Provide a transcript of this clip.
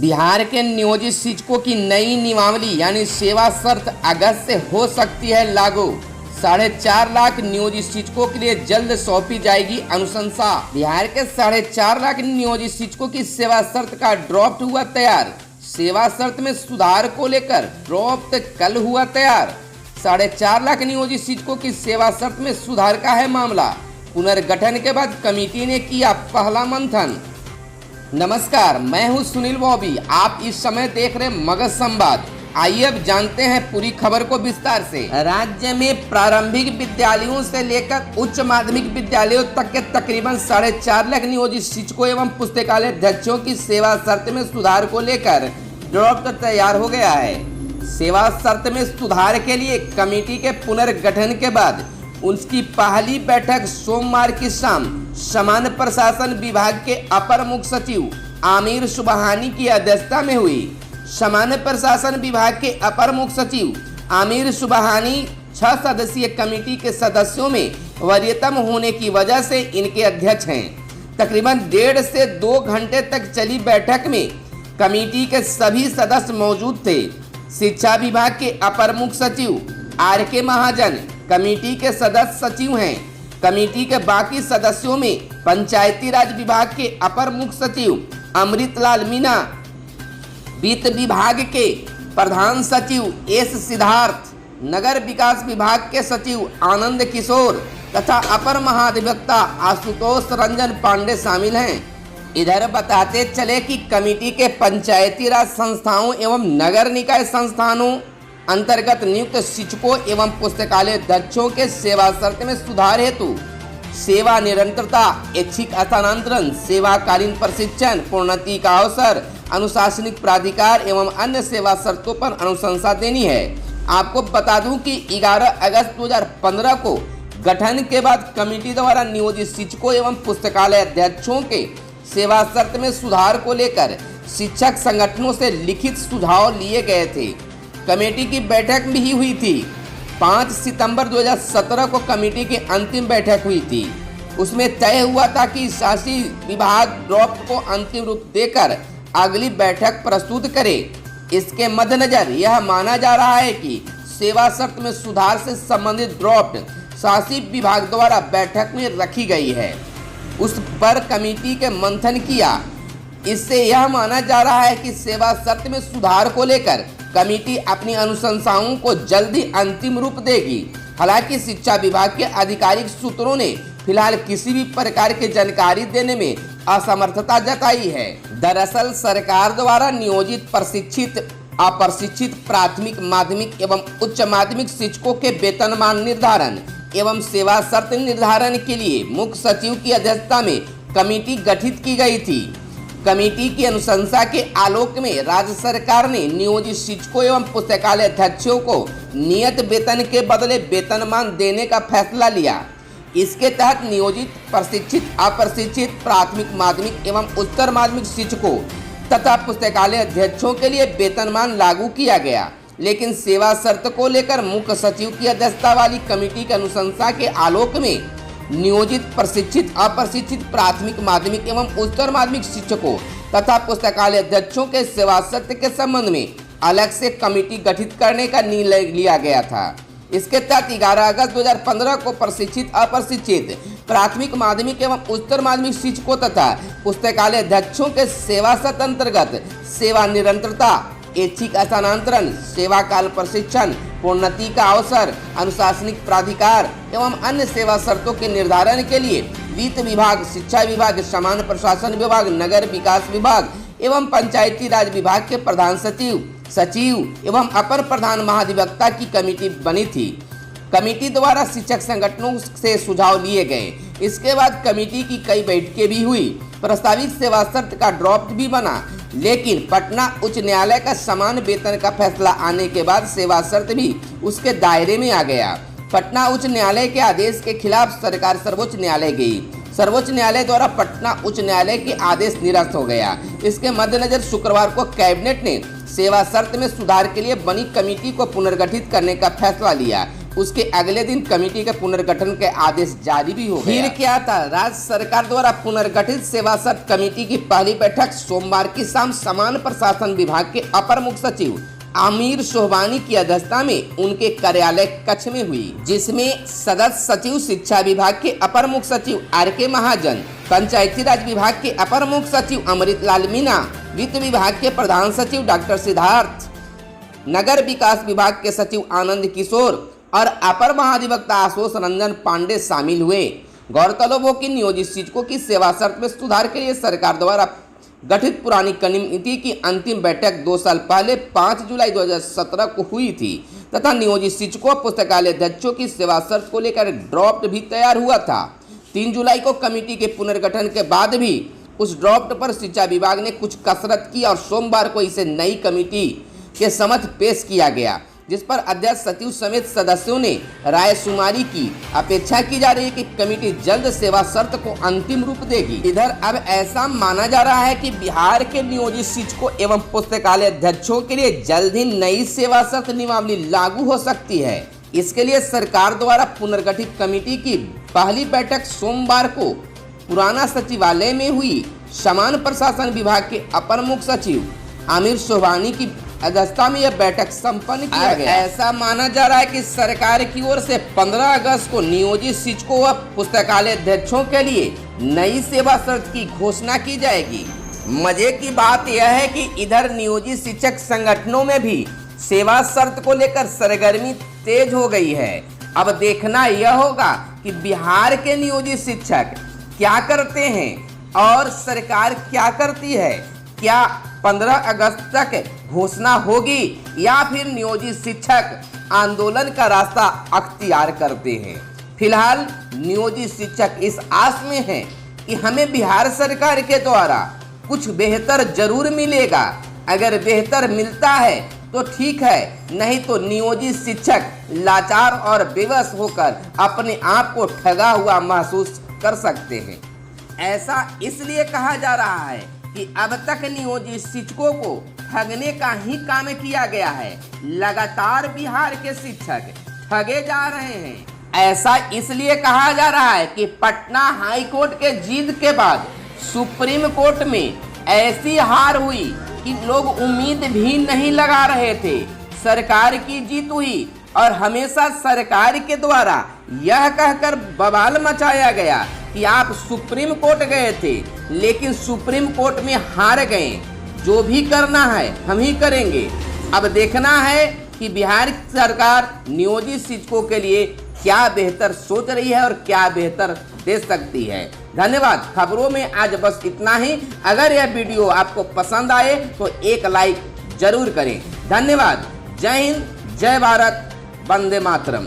बिहार के नियोजित शिक्षकों की नई नियमावली यानी सेवा शर्त अगस्त से हो सकती है लागू। 4.5 लाख नियोजित शिक्षकों के लिए जल्द सौंपी जाएगी अनुशंसा। बिहार के 4.5 लाख नियोजित शिक्षकों की सेवा शर्त का ड्राफ्ट हुआ तैयार। सेवा शर्त में सुधार को लेकर ड्राफ्ट कल हुआ तैयार। 4.5 लाख नियोजित शिक्षकों की सेवा शर्त में सुधार का है मामला। पुनर्गठन के बाद कमेटी ने किया पहला मंथन। नमस्कार, मैं हूं सुनील बॉबी। आप इस समय देख रहे मगध संवाद। आइए अब जानते हैं पूरी खबर को विस्तार से। राज्य में प्रारंभिक विद्यालयों से लेकर उच्च माध्यमिक विद्यालयों तक के तकरीबन 4.5 लाख नियोजित शिक्षकों एवं पुस्तकालय अध्यक्षों की सेवा शर्त में सुधार को लेकर ड्राफ्ट तैयार हो गया है। सेवा शर्त में सुधार के लिए कमेटी के पुनर्गठन के बाद उसकी पहली बैठक सोमवार की शाम सामान्य प्रशासन विभाग के अपर मुख्य सचिव आमिर सुबहानी की अध्यक्षता में हुई। सामान्य प्रशासन विभाग के अपर मुख्य सचिव आमिर सुबहानी 6 सदस्यीय कमेटी के सदस्यों में वरीयतम होने की वजह से इनके अध्यक्ष हैं। तकरीबन 1.5 से 2 घंटे तक चली बैठक में कमेटी के सभी सदस्य मौजूद थे। शिक्षा विभाग के अपर मुख्य सचिव RK महाजन कमेटी के सदस्य सचिव हैं। कमेटी के बाकी सदस्यों में पंचायती राज विभाग के अपर मुख्य सचिव अमृतलाल मीणा, वित्त विभाग के प्रधान सचिव S सिद्धार्थ, नगर विकास विभाग के सचिव आनंद किशोर तथा अपर महाधिवक्ता आशुतोष रंजन पांडे शामिल हैं। इधर बताते चले कि कमेटी के पंचायती राज संस्थाओं एवं नगर निकाय संस्थानों अंतर्गत नियुक्त शिक्षकों एवं पुस्तकालय अध्यक्षों के सेवा शर्त में सुधार हेतु सेवा निरंतरता, ऐच्छिक स्थानांतरण, सेवाकालीन प्रशिक्षण, प्रोन्नति का अवसर, अनुशासनिक प्राधिकार एवं अन्य सेवा शर्तों पर अनुशंसा देनी है। आपको बता दूं कि 11 अगस्त 2015 को गठन के बाद कमेटी द्वारा नियोजित शिक्षकों एवं पुस्तकालय अध्यक्षों के सेवा शर्त में सुधार को लेकर शिक्षक संगठनों से लिखित सुझाव लिए गए थे। कमेटी की बैठक भी हुई थी। 5 सितंबर 2017 को कमेटी की अंतिम बैठक हुई थी। उसमें तय हुआ था कि शासी विभाग ड्राफ्ट को अंतिम रूप देकर अगली बैठक प्रस्तुत करे। इसके मद्देनजर यह माना जा रहा है कि सेवा शर्त में सुधार से संबंधित ड्राफ्ट शासी विभाग द्वारा बैठक में रखी गई है। उस पर कमेटी के मंथन किया। इससे यह माना जा रहा है कि सेवा शर्त में सुधार को लेकर कमेटी अपनी अनुशंसाओं को जल्दी अंतिम रूप देगी। हालांकि शिक्षा विभाग के आधिकारिक सूत्रों ने फिलहाल किसी भी प्रकार की जानकारी देने में असमर्थता जताई है। दरअसल सरकार द्वारा नियोजित प्रशिक्षित अप्रशिक्षित प्राथमिक, माध्यमिक एवं उच्च माध्यमिक शिक्षकों के वेतनमान निर्धारण एवं सेवा शर्त निर्धारण के लिए मुख्य सचिव की अध्यक्षता में कमेटी गठित की गई थी। कमेटी की अनुशंसा के आलोक में राज्य सरकार ने नियोजित शिक्षकों एवं पुस्तकालय अध्यक्षों को नियत वेतन के बदले वेतनमान देने का फैसला लिया। इसके तहत नियोजित प्रशिक्षित अप्रशिक्षित प्राथमिक, माध्यमिक एवं उच्चतर माध्यमिक शिक्षकों तथा पुस्तकालय अध्यक्षों के लिए वेतनमान लागू किया गया। लेकिन सेवा शर्त को लेकर मुख्य सचिव की अध्यक्षता वाली कमेटी की अनुशंसा के आलोक में नियोजित प्रशिक्षित अप्रशिक्षित प्राथमिक, माध्यमिक एवं उच्चतर माध्यमिक शिक्षकों तथा पुस्तकालय अध्यक्षों के सेवा शर्त के संबंध में अलग से कमेटी गठित करने का निर्णय लिया गया था। इसके तहत 11 अगस्त 2015 को प्रशिक्षित अप्रशिक्षित प्राथमिक, माध्यमिक एवं उच्चतर माध्यमिक शिक्षकों तथा पुस्तकालय अध्यक्षों के सेवा शर्त अंतर्गत सेवा निरंतरता, ऐच्छिक स्थानांतरण, सेवा काल प्रशिक्षण, प्रोन्नति का अवसर, अनुशासनिक प्राधिकार एवं अन्य सेवा शर्तों के निर्धारण के लिए वित्त विभाग, शिक्षा विभाग, सामान्य प्रशासन विभाग, नगर विकास विभाग एवं पंचायती राज विभाग के प्रधान सचिव एवं अपर प्रधान महाधिवक्ता की कमेटी बनी थी। कमेटी द्वारा शिक्षक संगठनों से सुझाव लिए गए। इसके बाद कमेटी की कई बैठकें भी हुई। प्रस्तावित सेवा शर्त का ड्राफ्ट भी बना, लेकिन पटना उच्च न्यायालय का समान वेतन का फैसला आने के बाद सेवा शर्त भी उसके दायरे में आ गया। पटना उच्च न्यायालय के आदेश के खिलाफ सरकार सर्वोच्च न्यायालय गई। सर्वोच्च न्यायालय द्वारा पटना उच्च न्यायालय के आदेश निरस्त हो गया। इसके मद्देनजर शुक्रवार को कैबिनेट ने सेवा शर्त में सुधार के लिए बनी कमेटी को पुनर्गठित करने का फैसला लिया। उसके अगले दिन कमेटी के पुनर्गठन के आदेश जारी भी हो गया। फिर क्या था, राज्य सरकार द्वारा पुनर्गठित सेवा शर्त कमेटी की पहली बैठक सोमवार की शाम समान प्रशासन विभाग के अपर मुख्य सचिव आमिर सोहबानी की अध्यक्षता में उनके कार्यालय कक्ष में हुई, जिसमें सदस्य सचिव शिक्षा विभाग के अपर मुख्य सचिव RK महाजन, पंचायती राज विभाग के अपर मुख्य सचिव अमृतलाल मीणा, वित्त विभाग के प्रधान सचिव डॉक्टर सिद्धार्थ, नगर विकास विभाग के सचिव आनंद किशोर और अपर महाधिवक्ता आशुतोष रंजन पांडे शामिल हुए। गौरतलब हो कि नियोजित शिक्षकों की सेवा शर्त में सुधार के लिए सरकार द्वारा गठित पुरानी कमेटी की अंतिम बैठक 2 साल पहले 5 जुलाई 2017 को हुई थी तथा नियोजित शिक्षकों पुस्तकालय अध्यक्षों की सेवा शर्त को लेकर ड्राफ्ट भी तैयार हुआ था। 3 जुलाई को कमेटी के पुनर्गठन के बाद भी उस ड्राफ्ट पर शिक्षा विभाग ने कुछ कसरत की और सोमवार को इसे नई कमेटी के समक्ष पेश किया गया, जिस पर अध्यक्ष सचिव समेत सदस्यों ने राय शुमारी की। अपेक्षा की जा रही है कि कमेटी जल्द सेवा शर्त को अंतिम रूप देगी। इधर अब ऐसा माना जा रहा है कि बिहार के नियोजित शिक्षकों एवं पुस्तकालय अध्यक्षों के लिए जल्द ही नई सेवा शर्त नियमावली लागू हो सकती है। इसके लिए सरकार द्वारा पुनर्गठित कमेटी की पहली बैठक सोमवार को पुराना सचिवालय में हुई। समान प्रशासन विभाग के अपर मुख्य सचिव आमिर सोहबानी की अध्यक्षता में यह बैठक संपन्न किया गया। ऐसा माना जा रहा है कि सरकार की ओर से 15 अगस्त को नियोजित शिक्षकों व पुस्तकालय अध्यक्षों के लिए नई सेवा शर्त की घोषणा की जाएगी। मजे की बात यह है कि इधर नियोजित शिक्षक संगठनों में भी सेवा शर्त को लेकर सरगर्मी तेज हो गई है। अब देखना यह होगा कि बिहार के नियोजित शिक्षक क्या करते हैं और सरकार क्या करती है। क्या 15 अगस्त तक घोषणा होगी या फिर नियोजित शिक्षक आंदोलन का रास्ता अख्तियार करते हैं। फिलहाल नियोजित शिक्षक इस आस में हैं कि हमें बिहार सरकार के द्वारा कुछ बेहतर जरूर मिलेगा। अगर बेहतर मिलता है तो ठीक है, नहीं तो नियोजित शिक्षक लाचार और बेबस होकर अपने आप को ठगा हुआ महसूस कर सकते हैं। ऐसा इसलिए कहा जा रहा है कि अब तक नियोजित शिक्षकों को ठगने का ही काम किया गया है। लगातार बिहार के शिक्षक ठगे जा रहे हैं। ऐसा इसलिए कहा जा रहा है कि पटना हाई कोर्ट के जीत के बाद सुप्रीम कोर्ट में ऐसी हार हुई कि लोग उम्मीद भी नहीं लगा रहे थे। सरकार की जीत हुई और हमेशा सरकार के द्वारा यह कहकर बवाल मचाया गया कि आप सुप्रीम कोर्ट गए थे लेकिन सुप्रीम कोर्ट में हार गए, जो भी करना है हम ही करेंगे। अब देखना है कि बिहार सरकार नियोजित शिक्षकों के लिए क्या बेहतर सोच रही है और क्या बेहतर दे सकती है। धन्यवाद। खबरों में आज बस इतना ही। अगर यह वीडियो आपको पसंद आए तो एक लाइक जरूर करें। धन्यवाद। जय हिंद, जय भारत, वंदे मातरम।